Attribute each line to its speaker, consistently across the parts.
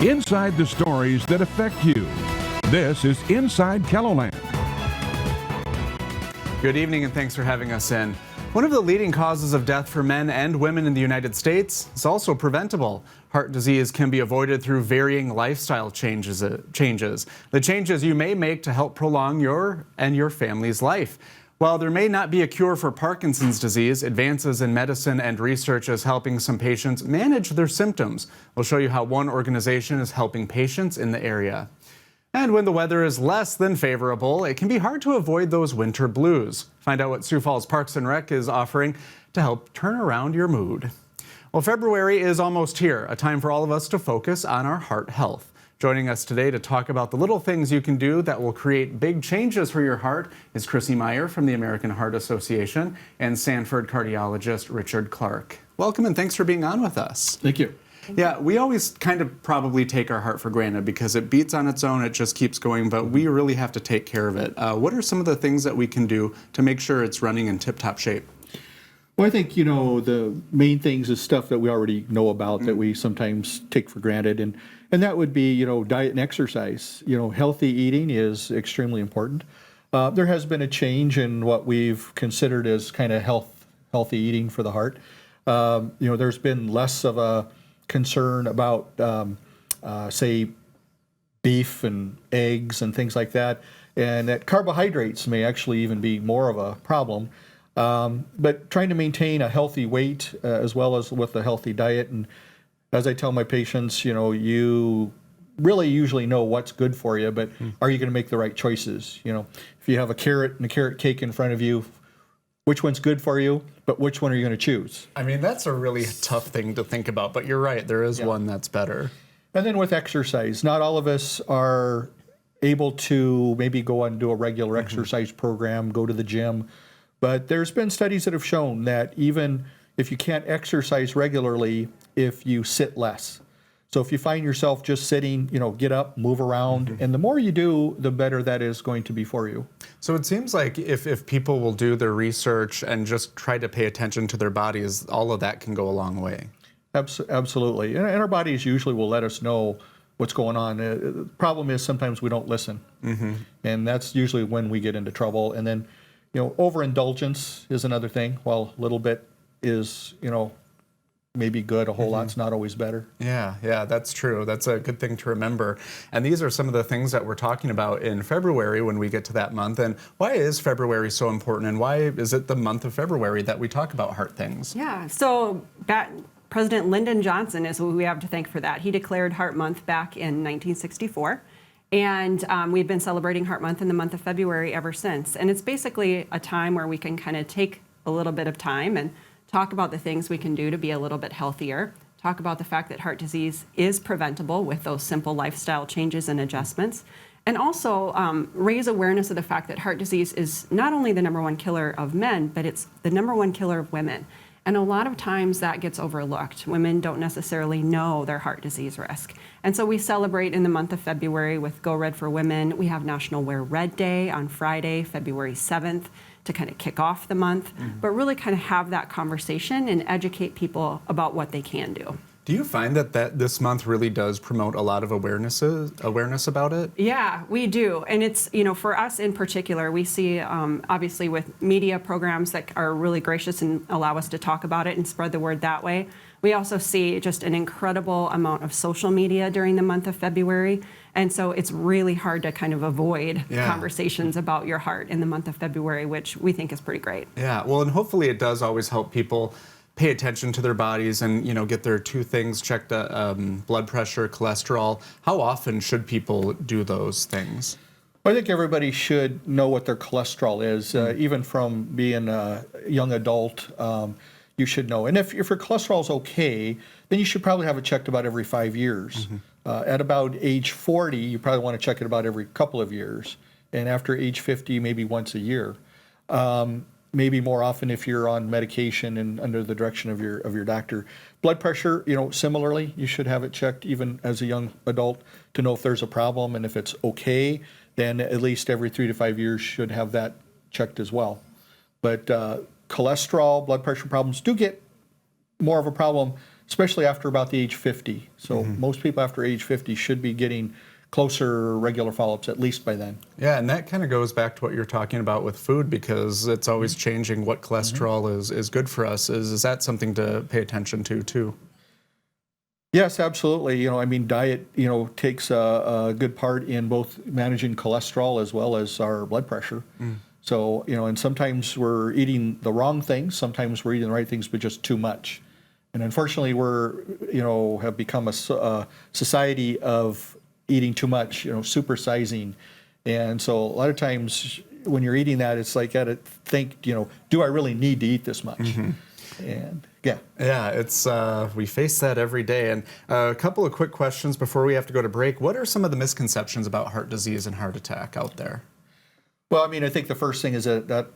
Speaker 1: Inside the stories that affect you. This is Inside KELOLAND.
Speaker 2: Good evening and thanks for having us in. One of the leading causes of death for men and women in the United States is also preventable. Heart disease can be avoided through varying lifestyle changes. The changes you may make to help prolong your and your family's life. While there may not be a cure for Parkinson's disease, advances in medicine and research is helping some patients manage their symptoms. We'll show you how one organization is helping patients in the area. And when the weather is less than favorable, it can be hard to avoid those winter blues. Find out what Sioux Falls Parks and Rec is offering to help turn around your mood. Well, February is almost here, a time for all of us to focus on our heart health. Joining us today to talk about the little things you can do that will create big changes for your heart is Chrissy Meyer from the American Heart Association and Sanford cardiologist Richard Clark. Welcome and thanks for being on with us.
Speaker 3: Thank you.
Speaker 2: Yeah, we always kind of probably take our heart for granted because it beats on its own, it just keeps going, but we really have to take care of it. What are some of the things that we can do to make sure it's running in tip-top shape?
Speaker 3: Well, I think, the main things is stuff that we already know about that we sometimes take for granted, and that would be, diet and exercise. Healthy eating is extremely important. There has been a change in what we've considered as kind of healthy eating for the heart. There's been less of a concern about, say, beef and eggs and things like that, and that carbohydrates may actually even be more of a problem. But trying to maintain a healthy weight as well as with a healthy diet, and as I tell my patients, you really usually know what's good for you, but are you going to make the right choices? If you have a carrot and a carrot cake in front of you, which one's good for you, but which one are you going to choose?
Speaker 2: I mean, that's a really tough thing to think about, but you're right, there is one that's better.
Speaker 3: And then with exercise, not all of us are able to maybe go and do a regular exercise program, go to the gym, but there's been studies that have shown that even if you can't exercise regularly, if you sit less. So if you find yourself just sitting, get up, move around, and the more you do, the better that is going to be for you.
Speaker 2: So it seems like if people will do their research and just try to pay attention to their bodies, all of that can go a long way.
Speaker 3: Absolutely. And our bodies usually will let us know what's going on. The problem is sometimes we don't listen. And that's usually when we get into trouble. And then, overindulgence is another thing. While a little bit is, maybe good, a whole lot's not always better. Yeah,
Speaker 2: that's true. That's a good thing to remember. And these are some of the things that we're talking about in February when we get to that month. And why is February so important? And why is it the month of February that we talk about heart things?
Speaker 4: Yeah, so President Lyndon Johnson is who we have to thank for that. He declared Heart Month back in 1964. And we've been celebrating Heart Month in the month of February ever since. And it's basically a time where we can kind of take a little bit of time and talk about the things we can do to be a little bit healthier, talk about the fact that heart disease is preventable with those simple lifestyle changes and adjustments, and also raise awareness of the fact that heart disease is not only the #1 killer of men, but it's the #1 killer of women. And a lot of times that gets overlooked. Women don't necessarily know their heart disease risk. And so we celebrate in the month of February with Go Red for Women. We have National Wear Red Day on Friday, February 7th. To kind of kick off the month, but really kind of have that conversation and educate people about what they can do.
Speaker 2: Do you find that this month really does promote a lot of awareness about it?
Speaker 4: Yeah, we do. And it's, for us in particular, we see obviously with media programs that are really gracious and allow us to talk about it and spread the word that way. We also see just an incredible amount of social media during the month of February. And so it's really hard to kind of avoid conversations about your heart in the month of February, which we think is pretty great.
Speaker 2: Yeah, well, and hopefully it does always help people pay attention to their bodies and, get their two things checked, blood pressure, cholesterol. How often should people do those things?
Speaker 3: I think everybody should know what their cholesterol is, even from being a young adult. You should know. And if your cholesterol is okay, then you should probably have it checked about every 5 years. At about age 40, you probably want to check it about every couple of years. And after age 50, maybe once a year. Maybe more often if you're on medication and under the direction of your doctor. Blood pressure, similarly, you should have it checked even as a young adult to know if there's a problem. And if it's okay, then at least every 3 to 5 years should have that checked as well. But cholesterol, blood pressure problems do get more of a problem especially after about the age 50. So most people after age 50 should be getting closer regular follow-ups at least by then.
Speaker 2: Yeah, and that kind of goes back to what you're talking about with food, because it's always changing what cholesterol is good for us. Is that something to pay attention to too?
Speaker 3: Yes, absolutely. You know, I mean, diet, you know, takes a good part in both managing cholesterol as well as our blood pressure. So, you know, and sometimes we're eating the wrong things, sometimes we're eating the right things, but just too much. And unfortunately, we're, you know, have become a society of eating too much, you know, supersizing. And so a lot of times when you're eating that, it's like, I got to think, you know, do I really need to eat this much? And yeah,
Speaker 2: it's we face that every day. And a couple of quick questions before we have to go to break. What are some of the misconceptions about heart disease and heart attack out there?
Speaker 3: Well, I mean, I think the first thing is that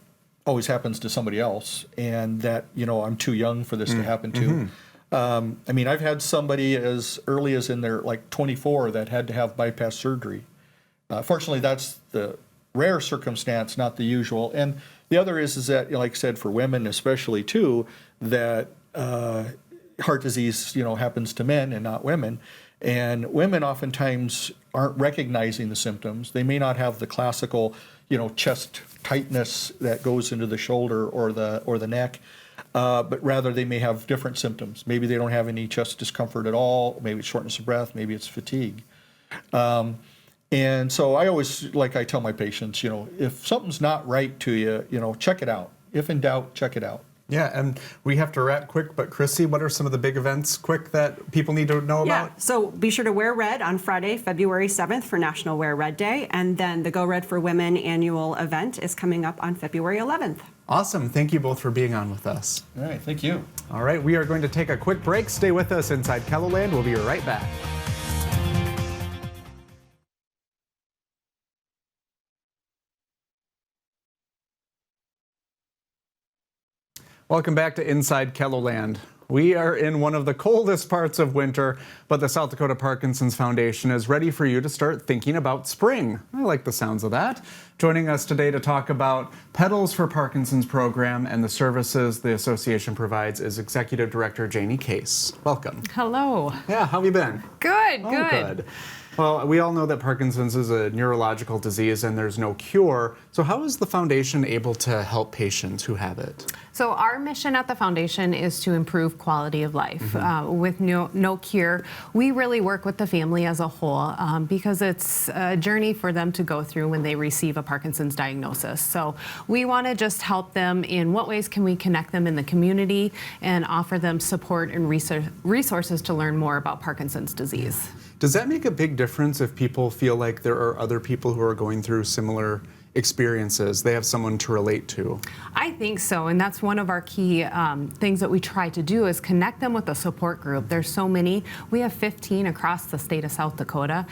Speaker 3: always happens to somebody else, and that, you know, I'm too young for this to happen to. I mean, I've had somebody as early as in their like 24 that had to have bypass surgery. Fortunately, that's the rare circumstance, not the usual. And the other is that, you know, like I said, for women especially too, that heart disease, you know, happens to men and not women. And women oftentimes aren't recognizing the symptoms. They may not have the classical, you know, chest tightness that goes into the shoulder or the neck, but rather they may have different symptoms. Maybe they don't have any chest discomfort at all. Maybe it's shortness of breath. Maybe it's fatigue. And so I always, like I tell my patients, you know, if something's not right to you, you know, check it out. If in doubt, check it out.
Speaker 2: Yeah, and we have to wrap quick, but Chrissy, what are some of the big events quick that people need to know about?
Speaker 4: Yeah, so be sure to wear red on Friday, February 7th for National Wear Red Day, and then the Go Red for Women annual event is coming up on February 11th.
Speaker 2: Awesome. Thank you both for being on with us.
Speaker 3: All right, thank you.
Speaker 2: All right, we are going to take a quick break. Stay with us inside KELOLAND. We'll be right back. Welcome back to Inside KELOLAND. We are in one of the coldest parts of winter, but the South Dakota Parkinson's Foundation is ready for you to start thinking about spring. I like the sounds of that. Joining us today to talk about Petals for Parkinson's program and the services the association provides is Executive Director Janie Case. Welcome.
Speaker 5: Hello.
Speaker 2: Yeah, how have you been?
Speaker 5: Good,
Speaker 2: Oh,
Speaker 5: good.
Speaker 2: Well, we all know that Parkinson's is a neurological disease and there's no cure. So how is the foundation able to help patients who have it?
Speaker 5: So our mission at the foundation is to improve quality of life. With no cure, we really work with the family as a whole because it's a journey for them to go through when they receive a Parkinson's diagnosis. So we want to just help them in what ways can we connect them in the community and offer them support and resources to learn more about Parkinson's disease.
Speaker 2: Does that make a big difference if people feel like there are other people who are going through similar experiences? They have someone to relate to.
Speaker 5: I think so, and that's one of our key things that we try to do is connect them with a support group. There's so many. We have 15 across the state of South Dakota,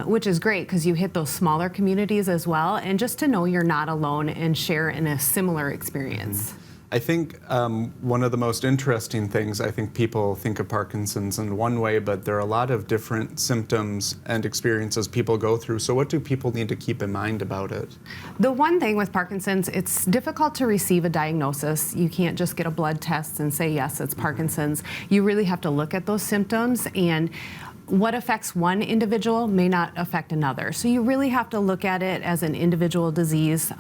Speaker 5: which is great because you hit those smaller communities as well, and just to know you're not alone and share in a similar experience.
Speaker 2: I think one of the most interesting things, I think people think of Parkinson's in one way, but there are a lot of different symptoms and experiences people go through. So what do people need to keep in mind about it?
Speaker 5: The one thing with Parkinson's, it's difficult to receive a diagnosis. You can't just get a blood test and say, yes, it's Parkinson's. You really have to look at those symptoms, and what affects one individual may not affect another. So you really have to look at it as an individual disease.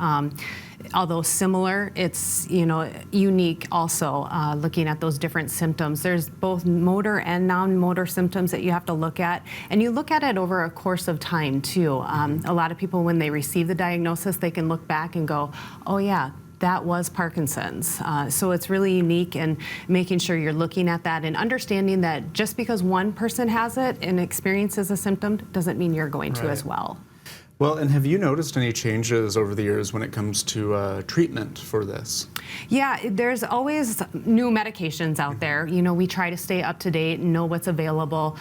Speaker 5: Although similar, it's unique also, looking at those different symptoms. There's both motor and non-motor symptoms that you have to look at, and you look at it over a course of time too. A lot of people, when they receive the diagnosis, they can look back and go, oh yeah, that was Parkinson's. So it's really unique, and making sure you're looking at that and understanding that just because one person has it and experiences a symptom doesn't mean you're going to as well.
Speaker 2: Well, and have you noticed any changes over the years when it comes to treatment for this?
Speaker 5: Yeah, there's always new medications out there. We try to stay up to date and know what's available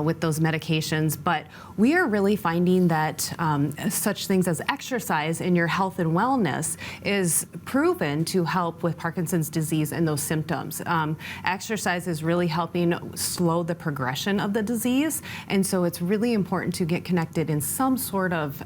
Speaker 5: with those medications, but we are really finding that such things as exercise in your health and wellness is proven to help with Parkinson's disease and those symptoms. Exercise is really helping slow the progression of the disease, and so it's really important to get connected in some sort of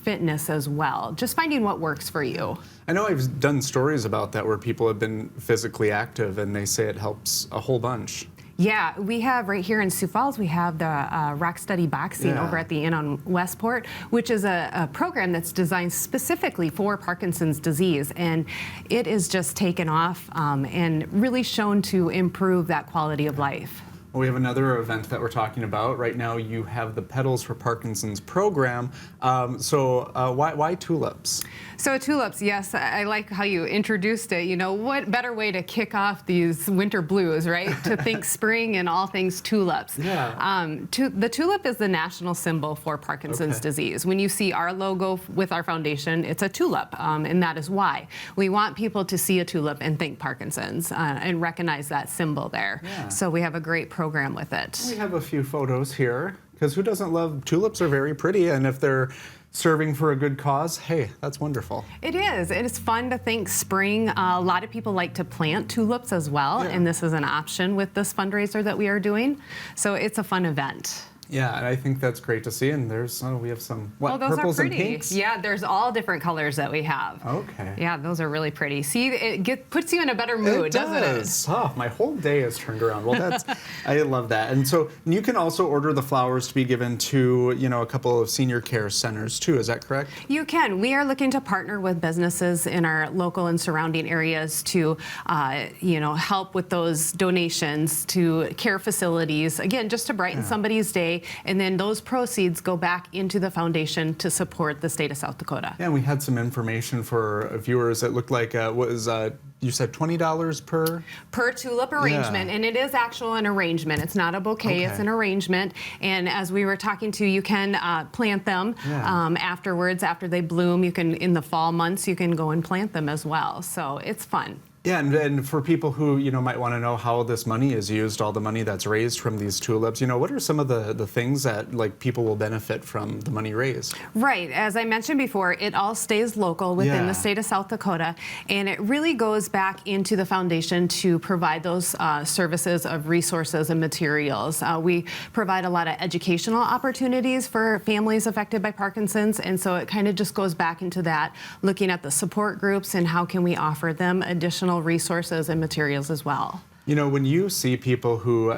Speaker 5: fitness as well. Just finding what works for you.
Speaker 2: I know I've done stories about that where people have been physically active and they say it helps a whole bunch.
Speaker 5: Yeah, we have right here in Sioux Falls, we have the Rock Steady Boxing over at the Inn on Westport, which is a program that's designed specifically for Parkinson's disease. And it is just taken off and really shown to improve that quality of life.
Speaker 2: We have another event that we're talking about. Right now you have the Petals for Parkinson's program. Why tulips?
Speaker 5: So tulips, yes, I like how you introduced it. You know, what better way to kick off these winter blues, right? To think spring and all things tulips.
Speaker 2: Yeah.
Speaker 5: The tulip is the national symbol for Parkinson's disease. When you see our logo with our foundation, it's a tulip, and that is why. We want people to see a tulip and think Parkinson's and recognize that symbol there.
Speaker 2: Yeah.
Speaker 5: So we have a great program with it.
Speaker 2: We have a few photos here, because who doesn't love tulips? Are very pretty, and if they're serving for a good cause, hey, that's wonderful.
Speaker 5: It is. It is fun to think spring. A lot of people like to plant tulips as well, and this is an option with this fundraiser that we are doing. So it's a fun event.
Speaker 2: Yeah, and I think that's great to see. And there's, we have some,
Speaker 5: those
Speaker 2: purples
Speaker 5: are
Speaker 2: and
Speaker 5: pretty.
Speaker 2: pinks?
Speaker 5: Yeah, there's all different colors that we have.
Speaker 2: Okay.
Speaker 5: Yeah, those are really pretty. See, it puts you in a better mood, doesn't it?
Speaker 2: Oh, my whole day is turned around. Well, I love that. And so you can also order the flowers to be given to, a couple of senior care centers too. Is that correct?
Speaker 5: You can. We are looking to partner with businesses in our local and surrounding areas to, help with those donations to care facilities. Again, just to brighten somebody's day, and then those proceeds go back into the foundation to support the state of South Dakota.
Speaker 2: Yeah, and we had some information for viewers. It looked like you said $20 per
Speaker 5: tulip arrangement, and it is actual an arrangement. It's not a bouquet; it's an arrangement. And as we were talking to, you can plant them afterwards after they bloom. You can, in the fall months, you can go and plant them as well. So it's fun.
Speaker 2: Yeah, and for people who might want to know how this money is used, all the money that's raised from these tulips, what are some of the things that people will benefit from the money raised?
Speaker 5: Right, as I mentioned before, it all stays local within the state of South Dakota, and it really goes back into the foundation to provide those services of resources and materials. We provide a lot of educational opportunities for families affected by Parkinson's, and so it kind of just goes back into that, looking at the support groups and how can we offer them additional resources and materials as well.
Speaker 2: When you see people who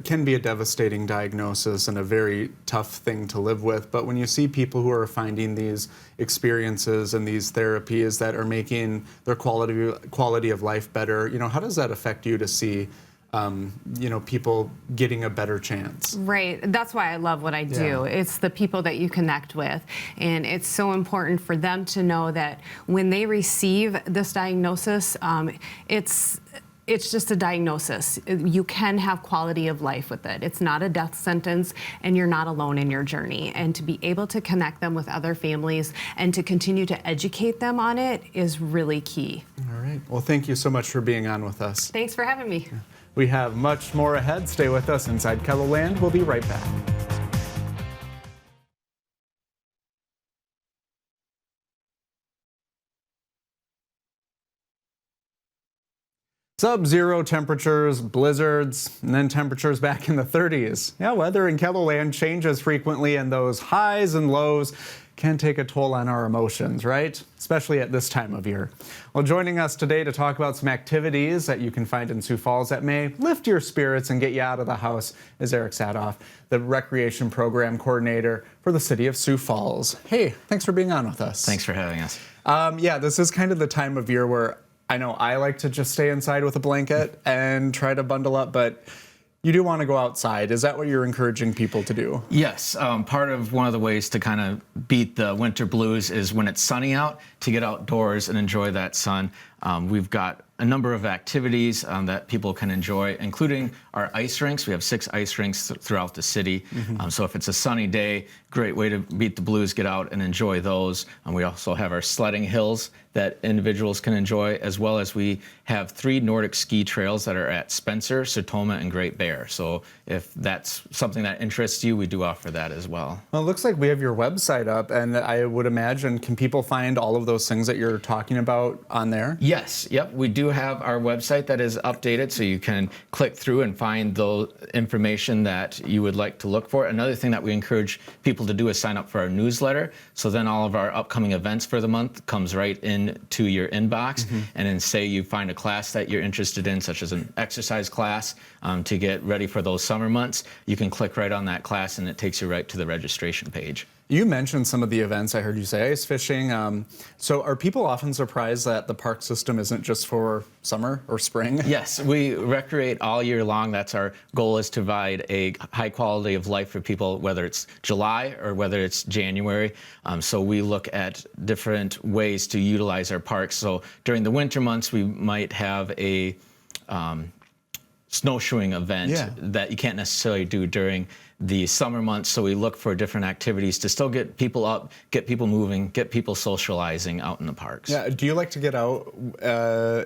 Speaker 2: can be a devastating diagnosis and a very tough thing to live with, but when you see people who are finding these experiences and these therapies that are making their quality of life better, how does that affect you to see people getting a better chance?
Speaker 5: Right. That's why I love what I do. It's the people that you connect with. And it's so important for them to know that when they receive this diagnosis, it's just a diagnosis. You can have quality of life with it. It's not a death sentence, and you're not alone in your journey. And to be able to connect them with other families and to continue to educate them on it is really key.
Speaker 2: All right. Well, thank you so much for being on with us.
Speaker 5: Thanks for having me.
Speaker 2: We have much more ahead. Stay with us inside KELOLAND. We'll be right back. Sub-zero temperatures, blizzards, and then temperatures back in the 30s. Yeah, weather in KELOLAND changes frequently, and those highs and lows can take a toll on our emotions, right? Especially at this time of year. Well, joining us today to talk about some activities that you can find in Sioux Falls that may lift your spirits and get you out of the house is Eric Sadoff, the Recreation Program Coordinator for the City of Sioux Falls. Hey, thanks for being on with us.
Speaker 6: Thanks for having us.
Speaker 2: Yeah, this is kind of the time of year where I know I like to just stay inside with a blanket and try to bundle up, but you do want to go outside. Is that what you're encouraging people to do?
Speaker 6: Yes. Part of one of the ways to kind of beat the winter blues is when it's sunny out, to get outdoors and enjoy that sun. We've got a number of activities that people can enjoy, including our ice rinks. We have 6 ice rinks throughout the city. So if it's a sunny day, great way to beat the blues, get out and enjoy those. We also have our sledding hills that individuals can enjoy, as well as we have 3 Nordic ski trails that are at Spencer, Sertoma, and Great Bear. So if that's something that interests you, we do offer that as well.
Speaker 2: Well, it looks like we have your website up, and I would imagine, can people find all of those things that you're talking about on there?
Speaker 6: Yes. Yes, yep. We do have our website that is updated, so you can click through and find the information that you would like to look for. Another thing that we encourage people to do is sign up for our newsletter. So then all of our upcoming events for the month comes right into your inbox. And then say you find a class that you're interested in, such as an exercise class, to get ready for those summer months, you can click right on that class and it takes you right to the registration page.
Speaker 2: You mentioned some of the events. I heard you say ice fishing. So are people often surprised that the park system isn't just for summer or spring?
Speaker 6: Yes, we recreate all year long. That's our goal, is to provide a high quality of life for people, whether it's July or whether it's January. So we look at different ways to utilize our parks. So during the winter months, we might have a snowshoeing event that you can't necessarily do during the summer months. So we look for different activities to still get people up, get people moving, get people socializing out in the parks.
Speaker 2: Yeah. Do you like to get out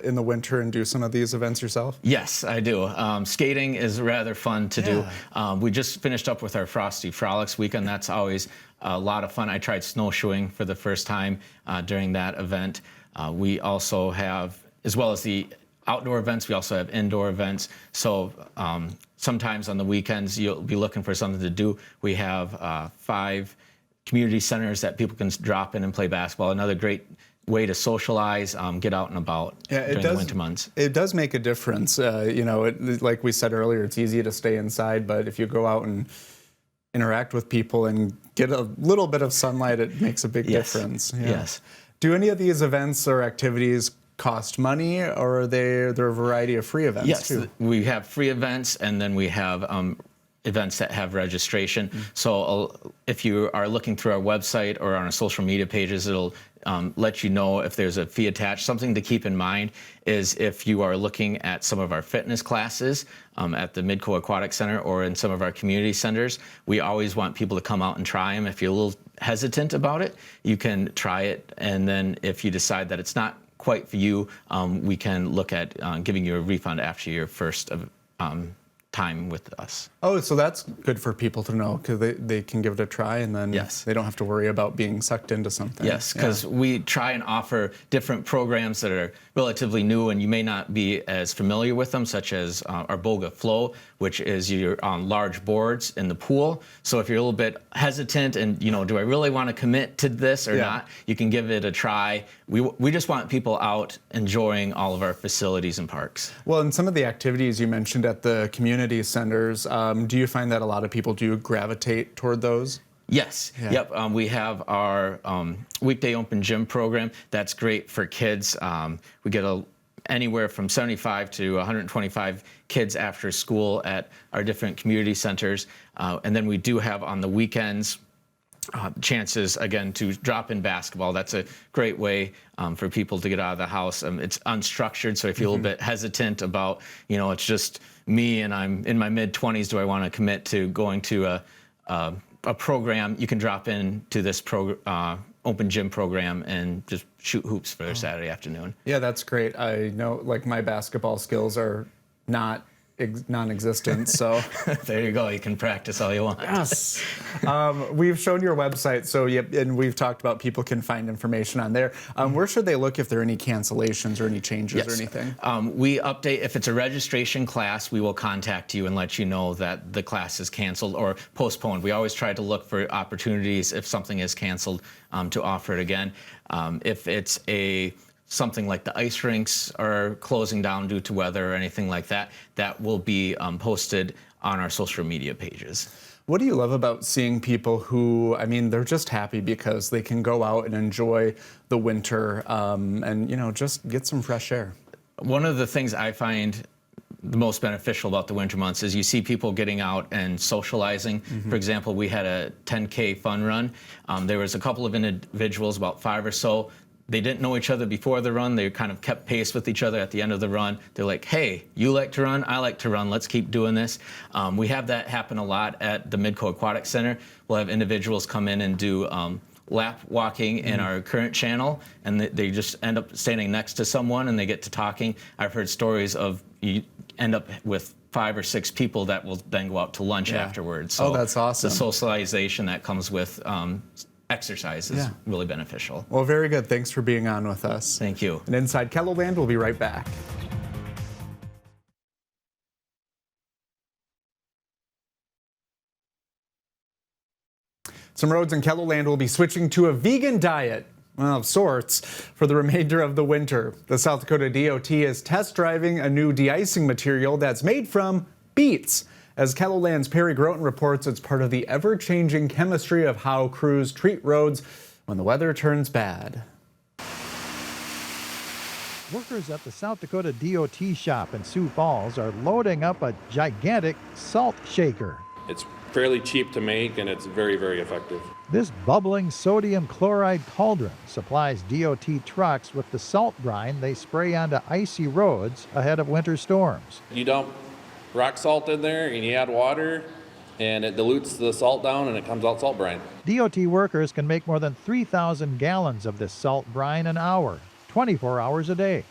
Speaker 2: in the winter and do some of these events yourself?
Speaker 6: Yes, I do. Skating is rather fun to do. We just finished up with our Frosty Frolics weekend. That's always a lot of fun. I tried snowshoeing for the first time during that event. We also have, as well as the outdoor events, we also have indoor events. So sometimes on the weekends, you'll be looking for something to do. We have 5 community centers that people can drop in and play basketball. Another great way to socialize, get out and about during the winter months.
Speaker 2: It does make a difference. Like we said earlier, it's easy to stay inside, but if you go out and interact with people and get a little bit of sunlight, it makes a big difference. Yeah.
Speaker 6: Yes.
Speaker 2: Do any of these events or activities cost money, or are there a variety of free events too?
Speaker 6: Yes, we have free events, and then we have events that have registration. So if you are looking through our website or on our social media pages, it'll let you know if there's a fee attached. Something to keep in mind is if you are looking at some of our fitness classes at the Midco Aquatic Center or in some of our community centers, we always want people to come out and try them. If you're a little hesitant about it, you can try it, and then if you decide that it's not quite for you, we can look at giving you a refund after your first time with us.
Speaker 2: Oh, so that's good for people to know, because they can give it a try, and then they don't have to worry about being sucked into something.
Speaker 6: Yes, because we try and offer different programs that are relatively new and you may not be as familiar with them, such as our Boga Flow, which is you're on large boards in the pool. So if you're a little bit hesitant and, do I really want to commit to this or not, you can give it a try. We just want people out enjoying all of our facilities and parks.
Speaker 2: Well, and some of the activities you mentioned at the community centers, do you find that a lot of people do gravitate toward those?
Speaker 6: Yes. Yep. We have our weekday open gym program. That's great for kids. We get anywhere from 75 to 125 kids after school at our different community centers. And then we do have on the weekends chances, again, to drop in basketball. That's a great way for people to get out of the house. It's unstructured, so if you're a little bit hesitant about, it's just me and I'm in my mid-20s, do I want to commit to going to a program, you can drop in to this open gym program and just shoot hoops for Saturday afternoon.
Speaker 2: Yeah, that's great. I know, my basketball skills are non-existent, so
Speaker 6: there you go. You can practice all you want.
Speaker 2: Yes. We've shown your website, so and we've talked about people can find information on there. Where should they look if there are any cancellations or any changes or anything?
Speaker 6: We update if it's a registration class. We will contact you and let you know that the class is canceled or postponed. We always try to look for opportunities if something is canceled to offer it again. If it's something like the ice rinks are closing down due to weather or anything like that, that will be posted on our social media pages.
Speaker 2: What do you love about seeing people who, they're just happy because they can go out and enjoy the winter and, just get some fresh air?
Speaker 6: One of the things I find the most beneficial about the winter months is you see people getting out and socializing. For example, we had a 10K fun run. There was a couple of individuals, about 5 or so. They didn't know each other before the run. They kind of kept pace with each other at the end of the run. They're like, hey, you like to run? I like to run. Let's keep doing this. We have that happen a lot at the Midco Aquatic Center. We'll have individuals come in and do lap walking in our current channel, and they just end up standing next to someone and they get to talking. I've heard stories of you end up with 5 or 6 people that will then go out to lunch afterwards. So
Speaker 2: that's awesome.
Speaker 6: The socialization that comes with exercise is really beneficial.
Speaker 2: Well, very good. Thanks for being on with us.
Speaker 6: Thank you.
Speaker 2: And Inside Kettleland, we'll be right back. Some roads in Kettleland will be switching to a vegan diet, well, of sorts, for the remainder of the winter. The South Dakota DOT is test driving a new de-icing material that's made from beets. As Kettleland's Perry Groten reports, it's part of the ever-changing chemistry of how crews treat roads when the weather turns bad.
Speaker 7: Workers at the South Dakota DOT shop in Sioux Falls are loading up a gigantic salt shaker.
Speaker 8: It's fairly cheap to make, and it's very, very effective.
Speaker 7: This bubbling sodium chloride cauldron supplies DOT trucks with the salt brine they spray onto icy roads ahead of winter storms.
Speaker 8: You dump rock salt in there, and you add water, and it dilutes the salt down, and it comes out salt brine.
Speaker 7: DOT workers can make more than 3,000 gallons of this salt brine an hour, 24 hours a day.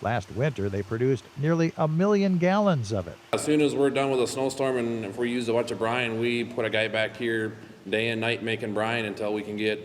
Speaker 7: Last winter, they produced nearly 1 million gallons of it.
Speaker 8: As soon as we're done with a snowstorm, and if we use a bunch of brine, we put a guy back here day and night making brine until we can get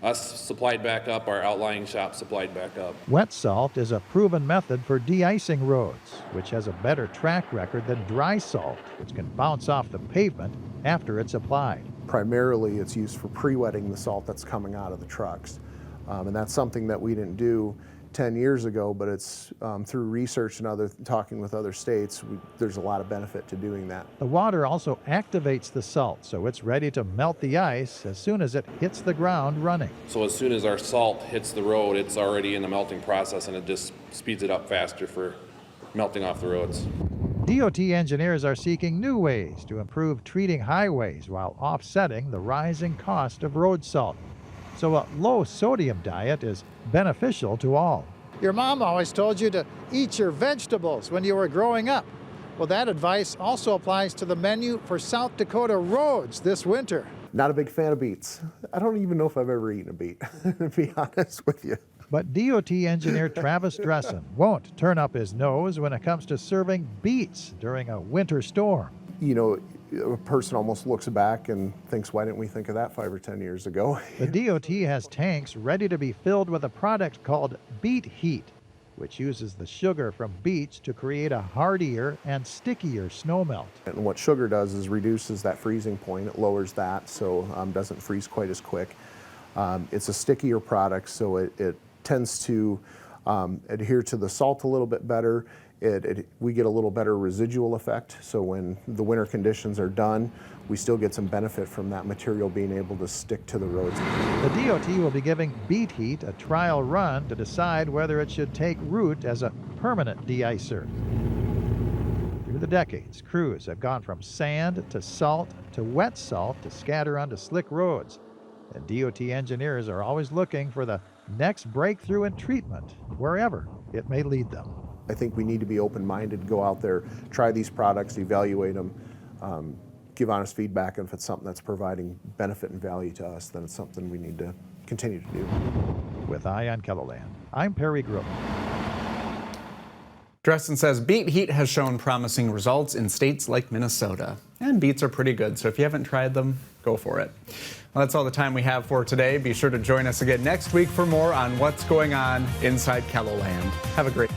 Speaker 8: us supplied back up, our outlying shop supplied back up.
Speaker 7: Wet salt is a proven method for de-icing roads, which has a better track record than dry salt, which can bounce off the pavement after it's applied.
Speaker 9: Primarily, it's used for pre-wetting the salt that's coming out of the trucks. And that's something that we didn't do 10 years ago, but it's through research and talking with other states, there's a lot of benefit to doing that.
Speaker 7: The water also activates the salt, so it's ready to melt the ice as soon as it hits the ground running.
Speaker 8: So as soon as our salt hits the road, it's already in the melting process, and it just speeds it up faster for melting off the roads.
Speaker 7: DOT engineers are seeking new ways to improve treating highways while offsetting the rising cost of road salt. So a low sodium diet is beneficial to all.
Speaker 10: Your mom always told you to eat your vegetables when you were growing up. Well, that advice also applies to the menu for South Dakota roads this winter.
Speaker 9: Not a big fan of beets. I don't even know if I've ever eaten a beet, to be honest with you.
Speaker 7: But DOT engineer Travis Dressen won't turn up his nose when it comes to serving beets during a winter storm.
Speaker 9: You know, a person almost looks back and thinks, why didn't we think of that 5 or 10 years ago?
Speaker 7: The DOT has tanks ready to be filled with a product called Beet Heat, which uses the sugar from beets to create a hardier and stickier snowmelt.
Speaker 9: And what sugar does is reduces that freezing point. It lowers that, so doesn't freeze quite as quick. It's a stickier product, so it tends to adhere to the salt a little bit better. We get a little better residual effect, so when the winter conditions are done, we still get some benefit from that material being able to stick to the roads.
Speaker 7: The DOT will be giving Beet Heat a trial run to decide whether it should take root as a permanent de-icer. Through the decades, crews have gone from sand to salt to wet salt to scatter onto slick roads. And DOT engineers are always looking for the next breakthrough in treatment, wherever it may lead them.
Speaker 9: I think we need to be open-minded, go out there, try these products, evaluate them, give honest feedback, and if it's something that's providing benefit and value to us, then it's something we need to continue to do.
Speaker 7: With Eye on Kettleland, I'm Perry Groten.
Speaker 2: Dressen says Beet Heat has shown promising results in states like Minnesota. And beets are pretty good, so if you haven't tried them, go for it. Well, that's all the time we have for today. Be sure to join us again next week for more on what's going on inside Kettleland. Have a great